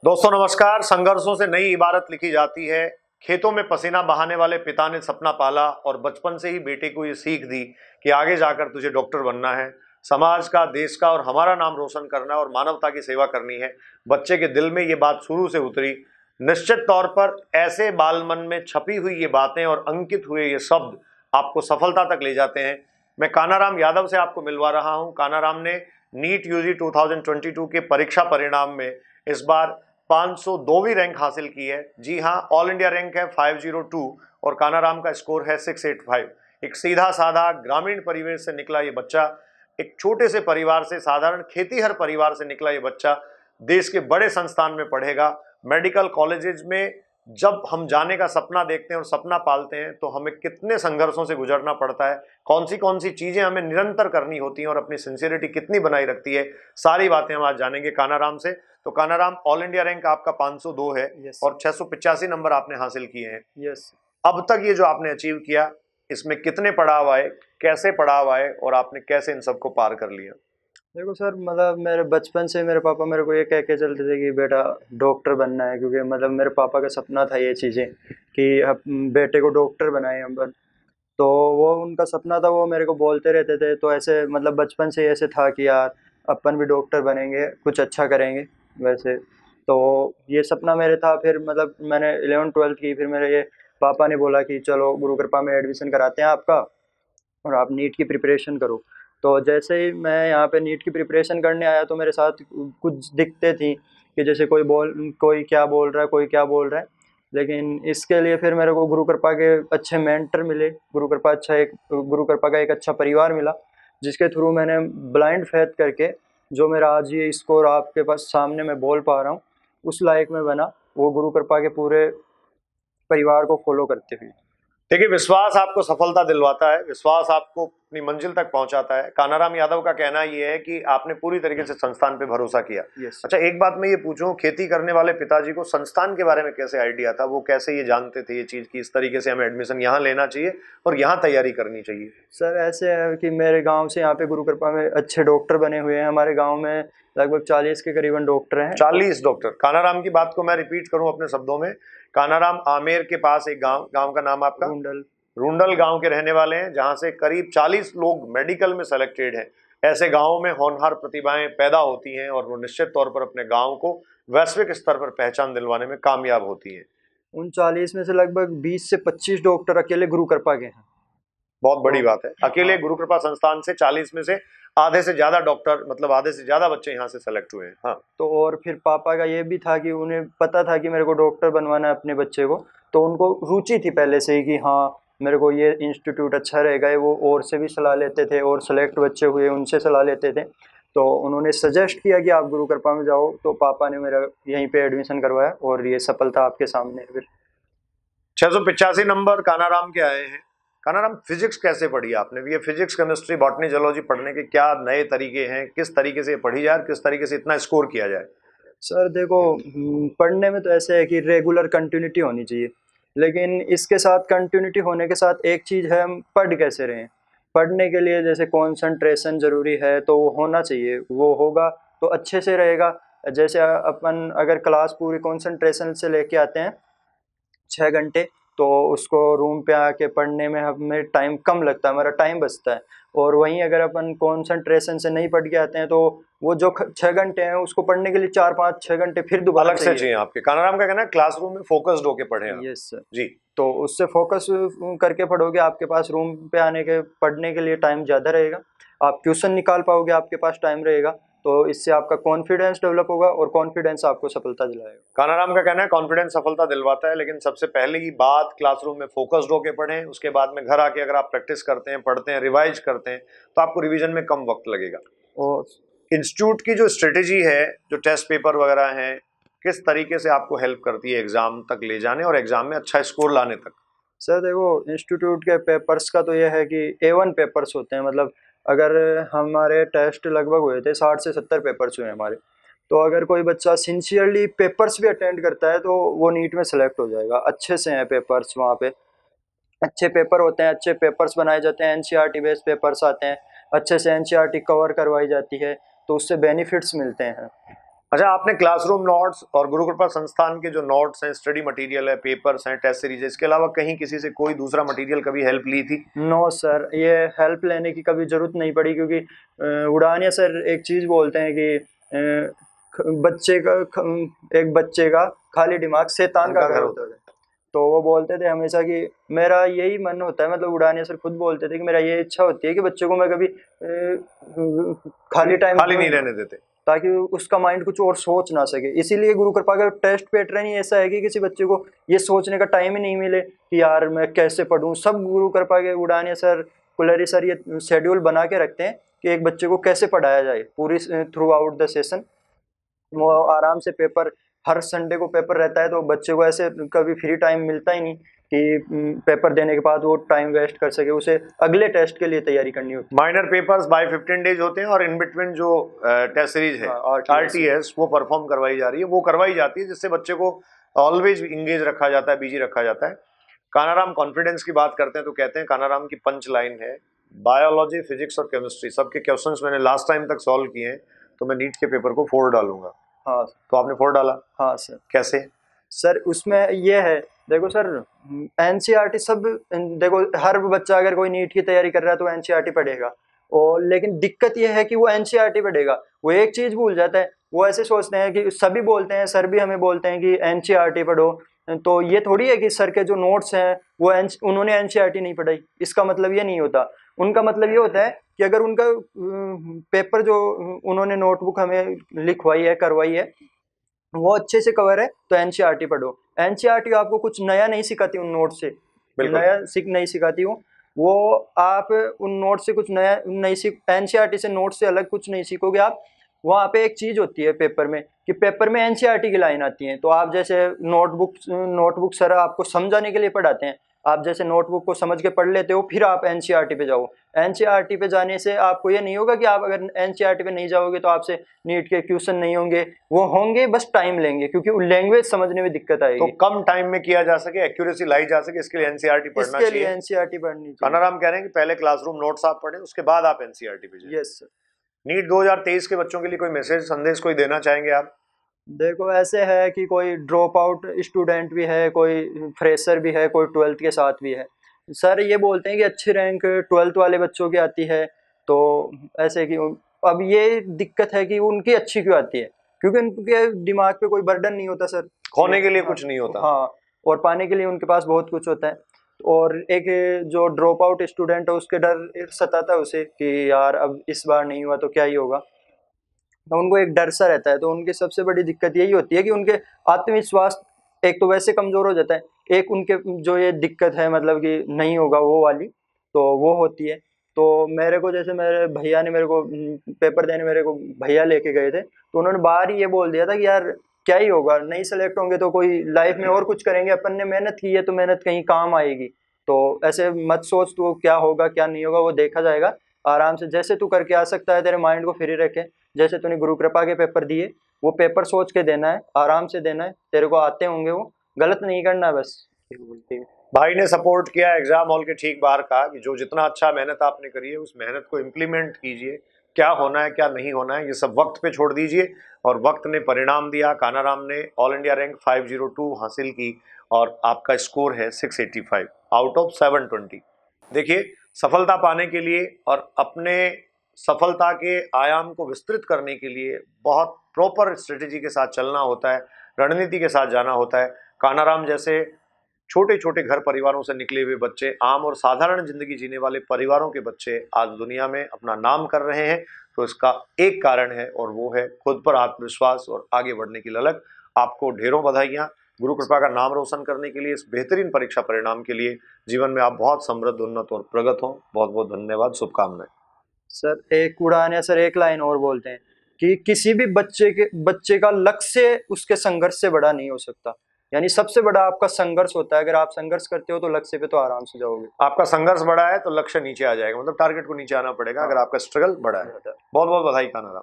दोस्तों नमस्कार। संघर्षों से नई इबारत लिखी जाती है। खेतों में पसीना बहाने वाले पिता ने सपना पाला और बचपन से ही बेटे को ये सीख दी कि आगे जाकर तुझे डॉक्टर बनना है, समाज का, देश का और हमारा नाम रोशन करना है और मानवता की सेवा करनी है। बच्चे के दिल में ये बात शुरू से उतरी। निश्चित तौर पर ऐसे बाल मन में छपी हुई ये बातें और अंकित हुए ये शब्द आपको सफलता तक ले जाते हैं। मैं कानाराम यादव से आपको मिलवा रहा हूं। कानाराम ने नीट यूजी 2022 के परीक्षा परिणाम में इस बार 502वीं रैंक हासिल की है। जी हाँ, ऑल इंडिया रैंक है 502 और कानाराम का स्कोर है 685। एक सीधा साधा ग्रामीण परिवेश से निकला ये बच्चा, एक छोटे से परिवार से, साधारण खेतीहर परिवार से निकला ये बच्चा देश के बड़े संस्थान में पढ़ेगा। मेडिकल कॉलेजेस में जब हम जाने का सपना देखते हैं और सपना पालते हैं तो हमें कितने संघर्षों से गुजरना पड़ता है, कौन सी चीजें हमें निरंतर करनी होती हैं और अपनी सिंसियरिटी कितनी बनाई रखती है, सारी बातें हम आज जानेंगे कानाराम से। तो कानाराम, ऑल इंडिया रैंक आपका 502 है। यस और 685 नंबर आपने हासिल किए हैं। यस अब तक ये जो आपने अचीव किया, इसमें कितने पड़ाव आए, कैसे पड़ाव आए और आपने कैसे इन सबको पार कर लिया? देखो सर, मतलब मेरे बचपन से मेरे पापा मेरे को ये कह के चलते थे कि बेटा डॉक्टर बनना है, क्योंकि मतलब मेरे पापा का सपना था ये चीज़ें कि अब बेटे को डॉक्टर बनाए हम। तो वो उनका सपना था, वो मेरे को बोलते रहते थे। तो ऐसे मतलब बचपन से ऐसे था कि यार अपन भी डॉक्टर बनेंगे, कुछ अच्छा करेंगे वैसे। तो ये सपना मेरे था। फिर मतलब मैंने 11वीं 12वीं की, फिर मेरे ये पापा ने बोला कि चलो गुरु कृपा में एडमिशन कराते हैं आपका और आप नीट की प्रिपरेशन करो। तो जैसे ही मैं यहाँ पे नीट की प्रिपरेशन करने आया तो मेरे साथ कुछ दिक्कतें थी कि जैसे कोई क्या बोल रहा है, कोई क्या बोल रहा है। लेकिन इसके लिए फिर मेरे को गुरु कृपा के अच्छे मेंटर मिले, गुरु कृपा का एक अच्छा परिवार मिला, जिसके थ्रू मैंने ब्लाइंड फेथ करके जो मेरा आज ये स्कोर आपके पास सामने मैं बोल पा रहा हूँ उस लायक में बना, वो गुरु कृपा के पूरे परिवार को फॉलो करते हुए। देखिए, विश्वास आपको सफलता दिलवाता है, विश्वास आपको अपनी मंजिल तक पहुंचाता है। कानाराम यादव का कहना यह है कि आपने पूरी तरीके से संस्थान पे भरोसा किया। यस। अच्छा, एक बात मैं ये पूछूं, खेती करने वाले पिताजी को संस्थान के बारे में कैसे आइडिया था? वो कैसे ये जानते थे ये चीज कि इस तरीके से हमें एडमिशन यहाँ लेना चाहिए और यहाँ तैयारी करनी चाहिए? सर ऐसे है कि मेरे गांव से यहाँ पे गुरु कृपा में अच्छे डॉक्टर बने हुए हैं। हमारे गांव में लगभग 40 के करीबन डॉक्टर हैं। 40 डॉक्टर? कानाराम की बात को मैं रिपीट करूं अपने शब्दों में, कानाराम आमेर के पास एक गांव का नाम आपका रुंडल। रुंडल गांव के रहने वाले हैं, जहां से करीब 40 लोग मेडिकल में सेलेक्टेड हैं। ऐसे गांवों में होनहार प्रतिभाएं पैदा होती हैं और वो निश्चित तौर पर अपने गांव को वैश्विक स्तर पर पहचान दिलवाने में कामयाब होती हैं। उन 40 में से लगभग 20 से 25 डॉक्टर अकेले गुरु कृपा के हैं। बहुत बड़ी तो बात है। अकेले हाँ, गुरु कृपा संस्थान से 40 में से आधे से ज्यादा डॉक्टर, मतलब आधे से ज्यादा बच्चे यहाँ से सेलेक्ट हुए हैं। हाँ। तो और फिर पापा का ये भी था कि उन्हें पता था कि मेरे को डॉक्टर बनवाना है अपने बच्चे को। तो उनको रुचि थी पहले से ही कि हाँ मेरे को ये इंस्टीट्यूट अच्छा रहेगा। ये वो और से भी सलाह लेते थे और सेलेक्ट बच्चे हुए उनसे सलाह लेते थे। तो उन्होंने सजेस्ट किया कि आप गुरु कृपा में जाओ, तो पापा ने मेरा यहीं पे एडमिशन करवाया और ये सफलता आपके सामने है। फिर 685 नंबर कानाराम के आए हैं। कानाराम, फिजिक्स कैसे पढ़ी आपने? ये फिजिक्स, केमिस्ट्री, बॉटनी, जूलॉजी पढ़ने के क्या नए तरीके हैं? किस तरीके से ये पढ़ी जाए, किस तरीके से इतना स्कोर किया जाए? सर देखो, पढ़ने में तो ऐसे है कि रेगुलर कंटिन्यूटी होनी चाहिए, लेकिन इसके साथ कंटिन्यूटी होने के साथ एक चीज़ है, हम पढ़ कैसे रहें। पढ़ने के लिए जैसे कंसंट्रेशन ज़रूरी है, तो वो होना चाहिए। वो होगा तो अच्छे से रहेगा। जैसे अपन अगर क्लास पूरी कंसंट्रेशन से लेके आते हैं 6 घंटे, तो उसको रूम पे आके पढ़ने में हमें टाइम कम लगता है, हमारा टाइम बचता है। और वहीं अगर अपन कंसंट्रेशन से नहीं पढ़ के आते हैं तो वो जो 6 घंटे हैं उसको पढ़ने के लिए 4 5 6 घंटे फिर दोबारा अलग से चाहिए आपके। कानाराम का कहना है क्लासरूम में फोकस्ड होके पढ़े आप। Yes sir. जी। तो उससे फोकस करके पढ़ोगे, आपके पास रूम पे आने के पढ़ने के लिए टाइम ज़्यादा रहेगा, आप ट्यूशन निकाल पाओगे, आपके पास टाइम रहेगा। तो इससे आपका कॉन्फिडेंस डेवलप होगा और कॉन्फिडेंस आपको सफलता दिलाएगा। कानाराम का कहना है कॉन्फिडेंस सफलता दिलवाता है, लेकिन सबसे पहले की बात क्लासरूम में फोकस्ड होके पढ़ें। उसके बाद में घर आके अगर आप प्रैक्टिस करते हैं, पढ़ते हैं, रिवाइज करते हैं, तो आपको रिवीजन में कम वक्त लगेगा। और इंस्टीट्यूट की जो स्ट्रेटेजी है, जो टेस्ट पेपर वगैरह हैं, किस तरीके से आपको हेल्प करती है एग्जाम तक ले जाने और एग्जाम में अच्छा स्कोर लाने तक? सर देखो, इंस्टीट्यूट के पेपर्स का तो यह है कि A1 पेपर्स होते हैं। मतलब अगर हमारे टेस्ट लगभग हुए थे, 60 से 70 पेपर्स हुए हमारे। तो अगर कोई बच्चा सिंसियरली पेपर्स भी अटेंड करता है तो वो नीट में सेलेक्ट हो जाएगा। अच्छे से हैं पेपर्स वहाँ पे, अच्छे पेपर होते हैं, अच्छे पेपर्स बनाए जाते हैं, एनसीईआरटी बेस्ड पेपर्स आते हैं, अच्छे से एनसीईआरटी कवर करवाई जाती है, तो उससे बेनिफिट्स मिलते हैं। अच्छा, आपने क्लासरूम नोट्स और गुरु कृपा संस्थान के जो नोट्स हैं, स्टडी मटेरियल है, पेपर्स हैं, टेस्ट सीरीज है, इसके अलावा कहीं किसी से कोई दूसरा मटेरियल कभी हेल्प ली थी? नो सर, ये हेल्प लेने की कभी ज़रूरत नहीं पड़ी, क्योंकि उड़ानिया सर एक चीज़ बोलते हैं कि एक बच्चे का खाली दिमाग शैतान का घर होता है। तो वो बोलते थे हमेशा कि मेरा यही मन होता है, मतलब उड़ानिया सर खुद बोलते थे कि मेरा ये इच्छा होती है कि बच्चे को मैं कभी खाली नहीं रहने देते, ताकि उसका माइंड कुछ और सोच ना सके। इसीलिए गुरु कृपा का टेस्ट पैटर्न ही ऐसा है कि किसी बच्चे को ये सोचने का टाइम ही नहीं मिले कि यार मैं कैसे पढूं। सब गुरु कृपा के उड़ानिया सर, कुलरी सर ये शेड्यूल बना के रखते हैं कि एक बच्चे को कैसे पढ़ाया जाए पूरी थ्रू आउट द सेशन। वो आराम से पेपर, हर संडे को पेपर रहता है, तो बच्चे को ऐसे कभी फ्री टाइम मिलता ही नहीं कि पेपर देने के बाद वो टाइम वेस्ट कर सके, उसे अगले टेस्ट के लिए तैयारी करनी होती है। माइनर पेपर्स बाय 15 डेज होते हैं और इन बिटवीन जो टेस्ट सीरीज है RTS वो परफॉर्म करवाई जा रही है, वो करवाई जाती है, जिससे बच्चे को ऑलवेज इंगेज रखा जाता है, बिजी रखा जाता है। कानाराम कॉन्फिडेंस की बात करते हैं तो कहते हैं, कानाराम की पंच लाइन है, बायोलॉजी, फिजिक्स और केमिस्ट्री सबके क्वेश्चंस मैंने लास्ट टाइम तक सॉल्व किए हैं, तो मैं नीट के पेपर को 4 डालूंगा। हाँ, तो आपने 4 डाला? हाँ सर। कैसे? सर उसमें ये है, देखो सर, NCERT सब, देखो हर बच्चा अगर कोई नीट की तैयारी कर रहा है तो NCERT पढ़ेगा, और लेकिन दिक्कत ये है कि वो NCERT पढ़ेगा, वो एक चीज भूल जाता है। वो ऐसे सोचते हैं कि सभी बोलते हैं, सर भी हमें बोलते हैं कि NCERT पढ़ो, तो ये थोड़ी है कि सर के जो नोट्स हैं वो उन्होंने NCERT नहीं पढ़ाई, इसका मतलब ये नहीं होता। उनका मतलब ये होता है कि अगर उनका पेपर जो उन्होंने नोटबुक हमें लिखवाई है, करवाई है, वो अच्छे से कवर है, तो NCERT पढ़ो। NCERT आपको कुछ नया नहीं सिखाती उन नोट से, नया नहीं सिखाती वो आप उन नोट से कुछ नया नहीं सीख, NCERT से नोट से अलग कुछ नहीं सीखोगे आप। वहाँ पे एक चीज होती है पेपर में, कि पेपर में NCERT की लाइन आती है, तो आप जैसे नोटबुक सर आपको समझाने के लिए पढ़ाते हैं, आप जैसे नोटबुक को समझ के पढ़ लेते हो, फिर आप NCERT पे जाओ। NCERT पे जाने से आपको ये नहीं होगा कि आप अगर NCERT पे नहीं जाओगे तो आपसे नीट के क्वेश्चन नहीं होंगे, वो होंगे, बस टाइम लेंगे, क्योंकि लैंग्वेज समझने में दिक्कत आएगी। तो कम टाइम में किया जा सके, एक्यूरेसी लाई जा सके, इसके लिए NCERT पढ़ना चाहिए। इसके लिए NCERT पढ़नी चाहिए। कानाराम कह रहे हैं कि पहले क्लासरूम नोट्स आप पढ़ें, उसके बाद आप NCERT पे जाएं। Yes sir. नीट 2023 के बच्चों के लिए कोई मैसेज, संदेश कोई देना चाहेंगे आप? देखो ऐसे है कि कोई ड्रॉप आउट स्टूडेंट भी है, कोई फ्रेशर भी है, कोई 12th के साथ भी है। सर ये बोलते हैं कि अच्छी रैंक 12th वाले बच्चों की आती है, तो ऐसे कि अब ये दिक्कत है कि उनकी अच्छी क्यों आती है, क्योंकि उनके दिमाग पे कोई बर्डन नहीं होता सर, खोने के लिए कुछ नहीं होता। हाँ, और पाने के लिए उनके पास बहुत कुछ होता है। और एक जो ड्रॉप आउट स्टूडेंट है, उसके डर सताता है उसे कि यार अब इस बार नहीं हुआ तो क्या ही होगा, तो उनको एक डर सा रहता है। तो उनकी सबसे बड़ी दिक्कत यही होती है कि उनके आत्मविश्वास एक तो वैसे कमजोर हो जाता है, एक उनके जो ये दिक्कत है मतलब कि नहीं होगा वो वाली, तो वो होती है। तो मेरे को, जैसे मेरे भैया ने मेरे को पेपर देने मेरे को भैया लेके गए थे, तो उन्होंने बाहर ही ये बोल दिया था कि यार क्या ही होगा, नहीं सेलेक्ट होंगे तो कोई लाइफ में और कुछ करेंगे, अपन ने मेहनत की है तो मेहनत कहीं काम आएगी, तो ऐसे मत सोच तू क्या होगा क्या नहीं होगा, वो देखा जाएगा। आराम से जैसे तू करके आ सकता है, तेरे माइंड को फ्री रखे, जैसे तूने गुरु कृपा के पेपर दिए, वो पेपर सोच के देना है, आराम से देना है, तेरे को आते होंगे, वो गलत नहीं करना है बस। भाई ने सपोर्ट किया एग्जाम हॉल के ठीक बाहर, कहा कि जो जितना अच्छा मेहनत आपने करी है उस मेहनत को इम्प्लीमेंट कीजिए, क्या होना है क्या नहीं होना है ये सब वक्त पे छोड़ दीजिए, और वक्त ने परिणाम दिया। कानाराम ने ऑल इंडिया रैंक 502 हासिल की और आपका स्कोर है 685 आउट ऑफ 720। देखिए, सफलता पाने के लिए और अपने सफलता के आयाम को विस्तृत करने के लिए बहुत प्रॉपर स्ट्रेटेजी के साथ चलना होता है, रणनीति के साथ जाना होता है। कानाराम जैसे छोटे छोटे घर परिवारों से निकले हुए बच्चे, आम और साधारण जिंदगी जीने वाले परिवारों के बच्चे आज दुनिया में अपना नाम कर रहे हैं, तो इसका एक कारण है और वो है खुद पर आत्मविश्वास और आगे बढ़ने की ललक। आपको ढेरों बधाइयाँ गुरु कृपा का नाम रोशन करने के लिए, इस बेहतरीन परीक्षा परिणाम के लिए। जीवन में आप बहुत समृद्ध, उन्नत और प्रगत हों। बहुत बहुत धन्यवाद, शुभकामनाएं। सर एक उड़ान, सर एक लाइन और बोलते हैं कि किसी भी बच्चे का लक्ष्य उसके संघर्ष से बड़ा नहीं हो सकता, यानी सबसे बड़ा आपका संघर्ष होता है। अगर आप संघर्ष करते हो तो लक्ष्य पे तो आराम से जाओगे। आपका संघर्ष बड़ा है तो लक्ष्य नीचे आ जाएगा, मतलब टारगेट को नीचे आना पड़ेगा अगर आपका स्ट्रगल बड़ा है। बहुत बहुत बधाई कानाराम।